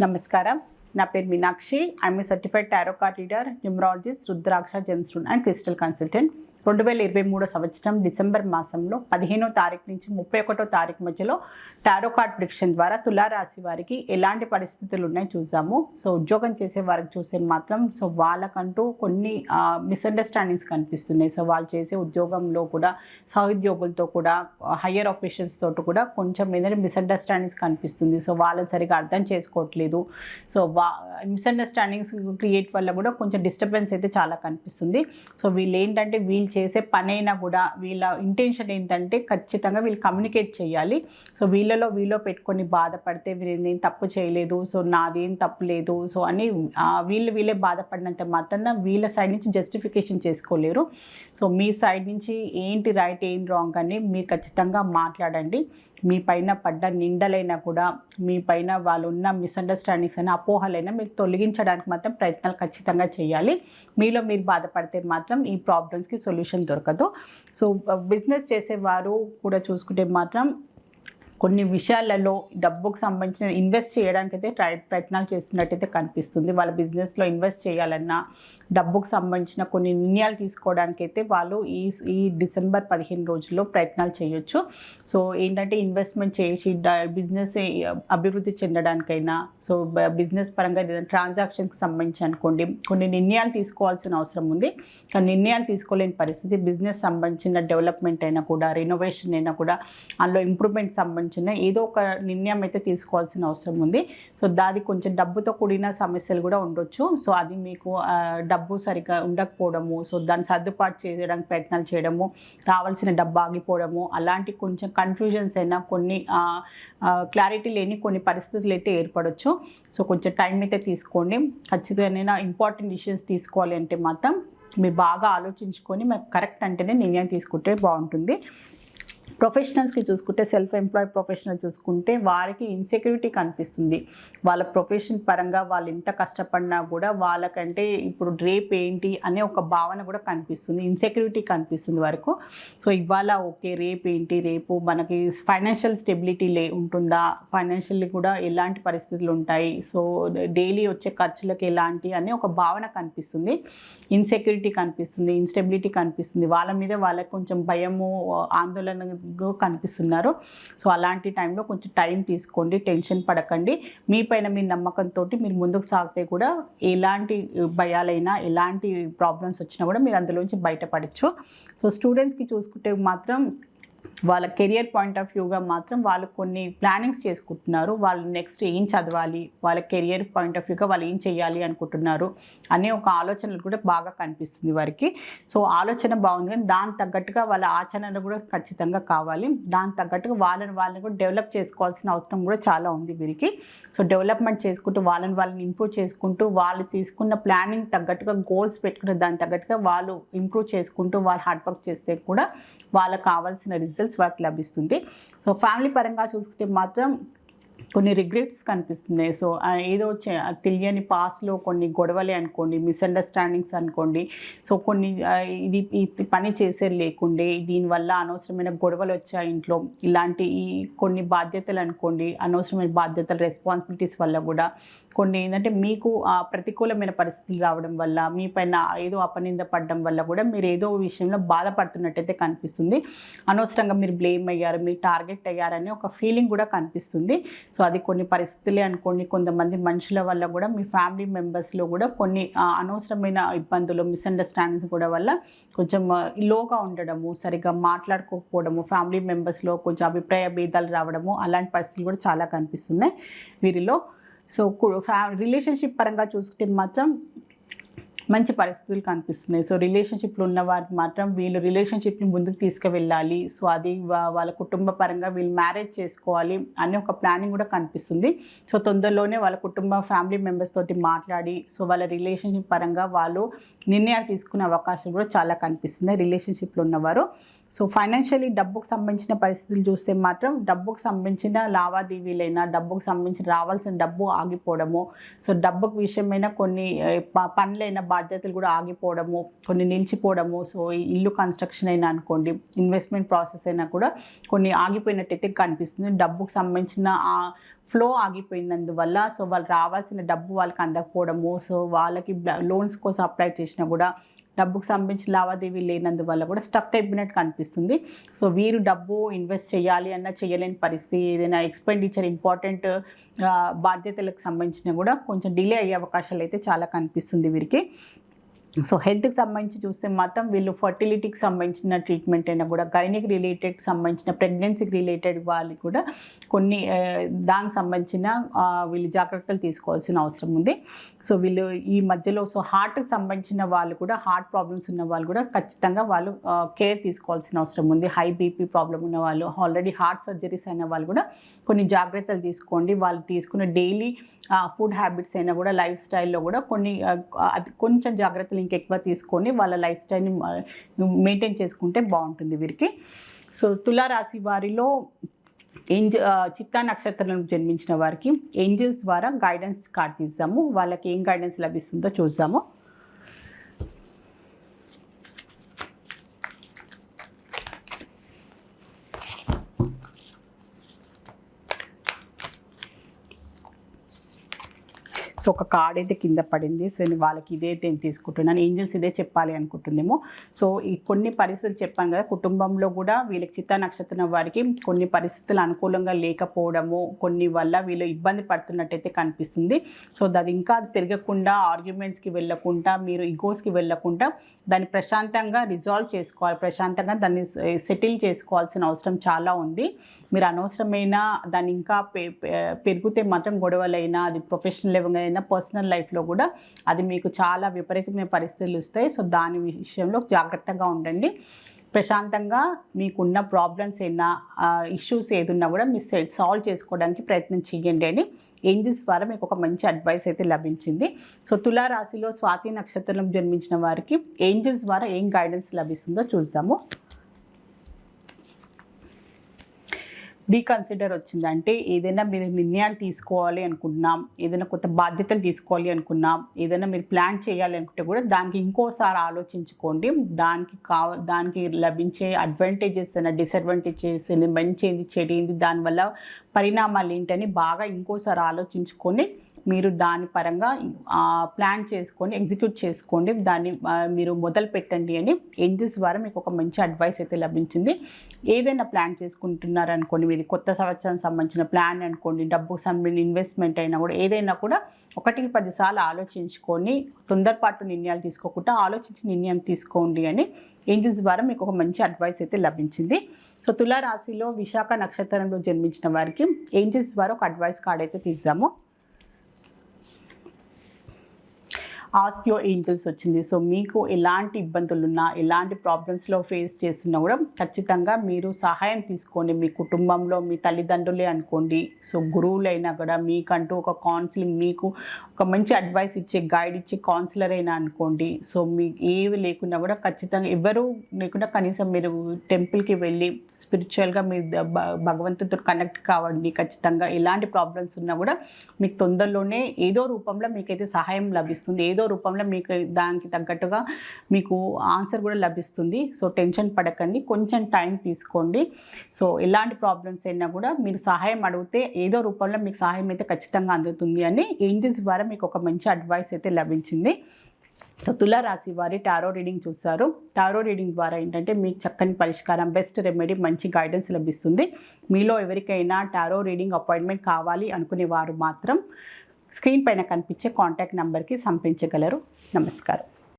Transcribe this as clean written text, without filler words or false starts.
నమస్కారం. నా పేరు Meenakshi. I'm a certified tarot card reader, numerologist, rudraksha gemstone and crystal consultant. 2023 సంవత్సరం డిసెంబర్ మాసంలో 15వ తారీఖు నుంచి 31వ తారీఖు మధ్యలో టారో కార్డ్ ప్రిడిక్షన్ ద్వారా తులారాశి వారికి ఎలాంటి పరిస్థితులు ఉన్నాయో చూసాము. సో ఉద్యోగం చేసే వారికి చూసే మాత్రం వాళ్ళకంటూ కొన్ని మిస్అండర్స్టాండింగ్స్ కనిపిస్తున్నాయి. సో వాళ్ళు చేసే ఉద్యోగంలో కూడా సహోద్యోగులతో కూడా హయ్యర్ ఆఫీషియల్స్ తోటి కూడా కొంచెం ఏదైనా మిస్అండర్స్టాండింగ్స్ కనిపిస్తుంది. సో వాళ్ళని సరిగా అర్థం చేసుకోవట్లేదు. సో మిస్అండర్స్టాండింగ్స్ క్రియేట్ వల్ల కూడా కొంచెం డిస్టర్బెన్స్ అయితే చాలా కనిపిస్తుంది. సో వీళ్ళు ఏంటంటే వీళ్ళు చేసే పని అయినా కూడా వీళ్ళ ఇంటెన్షన్ ఏంటంటే ఖచ్చితంగా వీళ్ళు కమ్యూనికేట్ చేయాలి. సో వీళ్ళలో పెట్టుకొని బాధపడితే వీళ్ళేం తప్పు చేయలేదు, సో నాదేం తప్పు లేదు, సో అని వీళ్ళే బాధపడినంత మాత్రాన వీళ్ళ సైడ్ నుంచి జస్టిఫికేషన్ చేసుకోలేరు. సో మీ సైడ్ నుంచి ఏంటి రైట్ ఏం రాంగ్ అని మీరు ఖచ్చితంగా మాట్లాడండి. మీ పైన పడ్డ నిందలైనా కూడా, మీ పైన వాళ్ళు ఉన్న మిస్అండర్స్టాండింగ్స్ అయినా అపోహలైనా మీరు తొలగించడానికి మాత్రం ప్రయత్నాలు ఖచ్చితంగా చేయాలి. మీలో మీరు బాధపడితే మాత్రం ఈ ప్రాబ్లమ్స్కి సొల్యూషన్ దొరకదు. సో బిజినెస్ చేసేవారు కూడా చూసుకుంటే మాత్రం కొన్ని విషయాలలో డబ్బుకు సంబంధించిన ఇన్వెస్ట్ చేయడానికి అయితే ప్రయత్నాలు చేస్తున్నట్టయితే కనిపిస్తుంది. వాళ్ళ బిజినెస్లో ఇన్వెస్ట్ చేయాలన్నా డబ్బుకు సంబంధించిన కొన్ని నిర్ణయాలు తీసుకోవడానికైతే వాళ్ళు ఈ డిసెంబర్ 15 రోజుల్లో ప్రయత్నాలు చేయొచ్చు. సో ఏంటంటే ఇన్వెస్ట్మెంట్ చేసి బిజినెస్ అభివృద్ధి చెందడానికైనా, సో బిజినెస్ పరంగా ట్రాన్సాక్షన్కి సంబంధించి అనుకోండి కొన్ని నిర్ణయాలు తీసుకోవాల్సిన అవసరం ఉంది. కానీ నిర్ణయాలు తీసుకోలేని పరిస్థితి. బిజినెస్ సంబంధించిన డెవలప్మెంట్ అయినా కూడా, రెనోవేషన్ అయినా కూడా, అందులో ఇంప్రూవ్మెంట్ సంబంధించిన ఏదో ఒక నిర్ణయం అయితే తీసుకోవాల్సిన అవసరం ఉంది. సో దాది కొంచెం డబ్బుతో కూడిన సమస్యలు కూడా ఉండొచ్చు. సో అది మీకు డబ్బు సరిగ్గా ఉండకపోవడము, సో దాన్ని సర్దుబాటు చేయడానికి ప్రయత్నాలు చేయడము, రావాల్సిన డబ్బు ఆగిపోవడము, అలాంటి కొంచెం కన్ఫ్యూజన్స్ అయినా కొన్ని క్లారిటీ లేని కొన్ని పరిస్థితులు అయితే ఏర్పడవచ్చు. సో కొంచెం టైం అయితే తీసుకోండి. ఖచ్చితంగా ఇంపార్టెంట్ డిసిషన్స్ తీసుకోవాలి అంటే మాత్రం మీరు బాగా ఆలోచించుకొని మీకు కరెక్ట్ అంటేనే నిర్ణయం తీసుకుంటే బాగుంటుంది. ప్రొఫెషనల్స్కి చూసుకుంటే, సెల్ఫ్ ఎంప్లాయ్డ్ ప్రొఫెషనల్ చూసుకుంటే వారికి ఇన్సెక్యూరిటీ కనిపిస్తుంది. వాళ్ళ ప్రొఫెషన్ పరంగా వాళ్ళు ఎంత కష్టపడినా కూడా వాళ్ళకంటే ఇప్పుడు రేపు ఏంటి అనే ఒక భావన కూడా కనిపిస్తుంది. ఇన్సెక్యూరిటీ కనిపిస్తుంది వరకు. సో ఇవాళ ఓకే, రేపు ఏంటి, రేపు మనకి ఫైనాన్షియల్ స్టెబిలిటీ ఉంటుందా, ఫైనాన్షియల్లీ కూడా ఎలాంటి పరిస్థితులు ఉంటాయి, సో డైలీ వచ్చే ఖర్చులకు ఎలాంటి అనే ఒక భావన కనిపిస్తుంది. ఇన్సెక్యూరిటీ కనిపిస్తుంది, ఇన్స్టెబిలిటీ కనిపిస్తుంది. వాళ్ళ మీద వాళ్ళకి కొంచెం భయము, ఆందోళన కనిపిస్తున్నారు. సో అలాంటి టైంలో కొంచెం టైం తీసుకోండి, టెన్షన్ పడకండి. మీ పైన మీ నమ్మకంతో మీరు ముందుకు సాగితే కూడా ఎలాంటి భయాలైనా, ఎలాంటి ప్రాబ్లమ్స్ వచ్చినా కూడా మీరు అందులోంచి బయటపడచ్చు. సో స్టూడెంట్స్కి చూసుకుంటే మాత్రం వాళ్ళ కెరియర్ పాయింట్ ఆఫ్ వ్యూగా మాత్రం వాళ్ళు కొన్ని ప్లానింగ్స్ చేసుకుంటున్నారు. వాళ్ళు నెక్స్ట్ ఏం చదవాలి, వాళ్ళ కెరియర్ పాయింట్ ఆఫ్ వ్యూగా వాళ్ళు ఏం చేయాలి అనుకుంటున్నారు అనే ఒక ఆలోచనలు కూడా బాగా కనిపిస్తుంది వారికి. సో ఆలోచన బాగుంది, కానీ దానికి తగ్గట్టుగా వాళ్ళ ఆచరణ కూడా ఖచ్చితంగా కావాలి. దానికి తగ్గట్టుగా వాళ్ళని కూడా డెవలప్ చేసుకోవాల్సిన అవసరం కూడా చాలా ఉంది వీరికి. సో డెవలప్మెంట్ చేసుకుంటూ వాళ్ళని ఇంప్రూవ్ చేసుకుంటూ, వాళ్ళు తీసుకున్న ప్లానింగ్ తగ్గట్టుగా గోల్స్ పెట్టుకున్న దానికి తగ్గట్టుగా వాళ్ళు ఇంప్రూవ్ చేసుకుంటూ వాళ్ళు హార్డ్ వర్క్ చేస్తే కూడా వాళ్ళకి కావాల్సిన రిజల్ట్స్ వారికి లభిస్తుంది. సో ఫ్యామిలీ పరంగా చూసుకుంటే మాత్రం కొన్ని రిగ్రెట్స్ కనిపిస్తున్నాయి. సో ఏదో తెలియని పాస్ట్లో కొన్ని గొడవలే అనుకోండి, మిస్అండర్స్టాండింగ్స్ అనుకోండి. సో కొన్ని ఈ పని చేసేది లేకుండే, దీనివల్ల అనవసరమైన గొడవలు వచ్చాయి ఇంట్లో, ఇలాంటి కొన్ని బాధ్యతలు అనుకోండి, అనవసరమైన బాధ్యతలు, రెస్పాన్సిబిలిటీస్ వల్ల కూడా కొన్ని ఏంటంటే మీకు ప్రతికూలమైన పరిస్థితులు రావడం వల్ల, మీ పైన ఏదో అపనింద పడడం వల్ల కూడా మీరు ఏదో విషయంలో బాధపడుతున్నట్టయితే కనిపిస్తుంది. అనవసరంగా మీరు బ్లేమ్ అయ్యారు, మీరు టార్గెట్ అయ్యారని ఒక ఫీలింగ్ కూడా కనిపిస్తుంది. సో అది కొన్ని పరిస్థితులే అనుకోండి. కొంతమంది మనుషుల వల్ల కూడా మీ ఫ్యామిలీ మెంబర్స్లో కూడా కొన్ని అనవసరమైన ఇబ్బందులు, మిస్అండర్స్టాండింగ్స్ కూడా వల్ల కొంచెం లోగా ఉండడము, సరిగ్గా మాట్లాడుకోకపోవడము, ఫ్యామిలీ మెంబర్స్లో కొంచెం అభిప్రాయ భేదాలు రావడము, అలాంటి పరిస్థితులు కూడా చాలా కనిపిస్తున్నాయి వీరిలో. సో రిలేషన్షిప్ పరంగా చూసుకుంటే మాత్రం మంచి పరిస్థితులు కనిపిస్తున్నాయి. సో రిలేషన్షిప్లో ఉన్న వారికి మాత్రం వీళ్ళు రిలేషన్షిప్ని ముందుకు తీసుకువెళ్ళాలి, సో అది వాళ్ళ కుటుంబ పరంగా వీళ్ళు మ్యారేజ్ చేసుకోవాలి అనే ఒక ప్లానింగ్ కూడా కనిపిస్తుంది. సో తొందరలోనే వాళ్ళ ఫ్యామిలీ మెంబర్స్ తోటి మాట్లాడి, సో వాళ్ళ రిలేషన్షిప్ పరంగా వాళ్ళు నిర్ణయాలు తీసుకునే అవకాశాలు కూడా చాలా కనిపిస్తున్నాయి రిలేషన్షిప్లో ఉన్నవారు. సో ఫైనాన్షియలీ డబ్బుకు సంబంధించిన పరిస్థితులు చూస్తే మాత్రం డబ్బుకు సంబంధించిన లావాదేవీలైనా, డబ్బుకు సంబంధించి రావాల్సిన డబ్బు ఆగిపోవడము, సో డబ్బుకు విషయమైన కొన్ని పనులైన బాధ్యతలు కూడా ఆగిపోవడము, కొన్ని నిలిచిపోవడము, సో ఇల్లు కన్స్ట్రక్షన్ అయినా అనుకోండి, ఇన్వెస్ట్మెంట్ ప్రాసెస్ అయినా కూడా కొన్ని ఆగిపోయినట్టయితే కనిపిస్తుంది. డబ్బుకు సంబంధించిన ఫ్లో ఆగిపోయినందువల్ల సో వాళ్ళు రావాల్సిన డబ్బు వాళ్ళకి అందకపోవడము, సో వాళ్ళకి లోన్స్ కోసం అప్లై చేసినా కూడా డబ్బుకు సంబంధించిన లావాదేవీ లేనందువల్ల కూడా స్టక్ అయిపోయినట్టు కనిపిస్తుంది. సో వీరు డబ్బు ఇన్వెస్ట్ చేయాలి అన్నా చేయలేని పరిస్థితి, ఏదైనా ఎక్స్పెండిచర్ ఇంపార్టెంట్ బాధ్యతలకు సంబంధించిన కూడా కొంచెం డిలే అయ్యే అవకాశాలు అయితే చాలా కనిపిస్తుంది వీరికి. సో హెల్త్కి సంబంధించి చూస్తే మాత్రం వీళ్ళు ఫర్టిలిటీకి సంబంధించిన ట్రీట్మెంట్ అయినా కూడా, గైనిక్ రిలేటెడ్కి సంబంధించిన ప్రెగ్నెన్సీకి రిలేటెడ్ వాళ్ళకి కూడా కొన్ని దానికి సంబంధించిన వీళ్ళు జాగ్రత్తలు తీసుకోవాల్సిన అవసరం ఉంది. సో వీళ్ళు ఈ మధ్యలో సో హార్ట్కి సంబంధించిన వాళ్ళు కూడా, హార్ట్ ప్రాబ్లమ్స్ ఉన్న వాళ్ళు కూడా ఖచ్చితంగా వాళ్ళు కేర్ తీసుకోవాల్సిన అవసరం ఉంది. హై బీపీ ప్రాబ్లం ఉన్న వాళ్ళు, ఆల్రెడీ హార్ట్ సర్జరీస్ అయిన వాళ్ళు కూడా కొన్ని జాగ్రత్తలు తీసుకోండి. వాళ్ళు తీసుకున్న డైలీ ఫుడ్ హ్యాబిట్స్ అయినా కూడా, లైఫ్ స్టైల్లో కూడా కొన్ని కొంచెం జాగ్రత్తలు ఇంకెక్కువ తీసుకొని వాళ్ళ లైఫ్ స్టైల్ని మెయింటైన్ చేసుకుంటే బాగుంటుంది వీరికి. సో తులారాశి వారిలో చిత్తా నక్షత్రంలో జన్మించిన వారికి ఏంజల్స్ ద్వారా గైడెన్స్ కార్డ్ తీద్దాము. వాళ్ళకి ఏం గైడెన్స్ లభిస్తుందో చూద్దాము. సో ఒక కార్డ్ అయితే కింద పడింది. సో వాళ్ళకి ఇదే నేను తీసుకుంటున్నాను, ఏంజల్స్ ఇదే చెప్పాలి అనుకుంటుందేమో. సో ఈ కొన్ని పరిస్థితులు చెప్పాను కదా, కుటుంబంలో కూడా వీళ్ళకి చిత్తా నక్షత్రం వారికి కొన్ని పరిస్థితులు అనుకూలంగా లేకపోవడము, కొన్ని వల్ల వీళ్ళు ఇబ్బంది పడుతున్నట్టయితే కనిపిస్తుంది. సో అది ఇంకా పెరగకుండా, ఆర్గ్యుమెంట్స్కి వెళ్ళకుండా, మీరు ఈగోస్కి వెళ్ళకుండా దాన్ని ప్రశాంతంగా రిజాల్వ్ చేసుకోవాలి, ప్రశాంతంగా దాన్ని సెటిల్ చేసుకోవాల్సిన అవసరం చాలా ఉంది. మీరు అనవసరమైన దాన్ని ఇంకా పెరిగితే మాత్రం గొడవలైనా, అది ప్రొఫెషనల్ లెవెల్ అయినా, పర్సనల్ లైఫ్లో కూడా అది మీకు చాలా విపరీతమైన పరిస్థితులు ఇస్తాయి. సో దాని విషయంలో జాగ్రత్తగా ఉండండి. ప్రశాంతంగా మీకున్న ప్రాబ్లమ్స్ అయినా, ఇష్యూస్ ఏదున్నా కూడా మీరు సాల్వ్ చేసుకోవడానికి ప్రయత్నం చేయండి అని ఏంజల్స్ ద్వారా మీకు ఒక మంచి అడ్వైస్ అయితే లభించింది. సో తులారాశిలో స్వాతి నక్షత్రం జన్మించిన వారికి ఏంజల్స్ ద్వారా ఏం గైడెన్స్ లభిస్తుందో చూద్దాము. రీకన్సిడర్ వచ్చిందంటే ఏదైనా మీరు నిర్ణయాలు తీసుకోవాలి అనుకున్నాం, ఏదైనా కొత్త బాధ్యతలు తీసుకోవాలి అనుకున్నాం, ఏదైనా మీరు ప్లాన్ చేయాలి అనుకుంటే కూడా దానికి ఇంకోసారి ఆలోచించుకోండి. దానికి లభించే అడ్వాంటేజెస్ అయినా, డిసడ్వాంటేజెస్ ఏంది, మంచి ఏంది, చెడు ఏంది, దానివల్ల పరిణామాలు ఏంటని బాగా ఇంకోసారి ఆలోచించుకొని మీరు దాని పరంగా ప్లాన్ చేసుకొని ఎగ్జిక్యూట్ చేసుకోండి, దాన్ని మీరు మొదలు పెట్టండి అని ఏంజల్స్ ద్వారా మీకు ఒక మంచి అడ్వైస్ అయితే లభించింది. ఏదైనా ప్లాన్ చేసుకుంటున్నారనుకోండి, మీది కొత్త సంవత్సరానికి సంబంధించిన ప్లాన్ అనుకోండి, డబ్బుకు సంబంధించిన ఇన్వెస్ట్మెంట్ అయినా కూడా, ఏదైనా కూడా 1-10 సార్లు ఆలోచించుకొని తొందరపాటు నిర్ణయాలు తీసుకోకుండా ఆలోచించి నిర్ణయం తీసుకోండి అని ఏంజల్స్ ద్వారా మీకు ఒక మంచి అడ్వైస్ అయితే లభించింది. సో తులారాశిలో విశాఖ నక్షత్రంలో జన్మించిన వారికి ఏంజల్స్ ద్వారా ఒక అడ్వైస్ కార్డ్ అయితే తీద్దాము. ఆస్క్ యువర్ ఏంజల్స్ వచ్చింది. సో మీకు ఎలాంటి ఇబ్బందులు ఉన్నా, ఎలాంటి ప్రాబ్లమ్స్లో ఫేస్ చేస్తున్నా కూడా ఖచ్చితంగా మీరు సహాయం తీసుకోండి. మీ కుటుంబంలో మీ తల్లిదండ్రులే అనుకోండి, సో గురువులైనా కూడా, మీకంటూ ఒక కౌన్సిలింగ్, మీకు ఒక మంచి అడ్వైస్ ఇచ్చే, గైడ్ ఇచ్చే కౌన్సిలర్ అయినా అనుకోండి. సో మీకు ఏవి లేకున్నా కూడా ఖచ్చితంగా, ఎవరు లేకుండా కనీసం మీరు టెంపుల్కి వెళ్ళి స్పిరిచువల్గా మీరు భగవంతుడితో కనెక్ట్ కావండి. ఖచ్చితంగా ఎలాంటి ప్రాబ్లమ్స్ ఉన్నా కూడా మీకు తొందరలోనే ఏదో రూపంలో మీకైతే సహాయం లభిస్తుంది, ఏదో రూపంలో మీకు దానికి తగ్గట్టుగా మీకు ఆన్సర్ కూడా లభిస్తుంది. సో టెన్షన్ పడకండి, కొంచెం టైం తీసుకోండి. సో ఎలాంటి ప్రాబ్లమ్స్ అయినా కూడా మీరు సహాయం అడిగితే ఏదో రూపంలో మీకు సహాయం అయితే ఖచ్చితంగా అందుతుంది అని ఏంజల్స్ ద్వారా మీకు ఒక మంచి అడ్వైస్ అయితే లభించింది. తులారాశి వారి టారో రీడింగ్ చూస్తారు. టారో రీడింగ్ ద్వారా ఏంటంటే మీకు చక్కని పరిష్కారం, బెస్ట్ రెమెడీ, మంచి గైడెన్స్ లభిస్తుంది. మీలో ఎవరికైనా టారో రీడింగ్ అపాయింట్మెంట్ కావాలి అనుకునే వారు మాత్రం స్క్రీన్ పైన కనిపించే కాంటాక్ట్ నెంబర్కి సంప్రదించగలరు. నమస్కారం.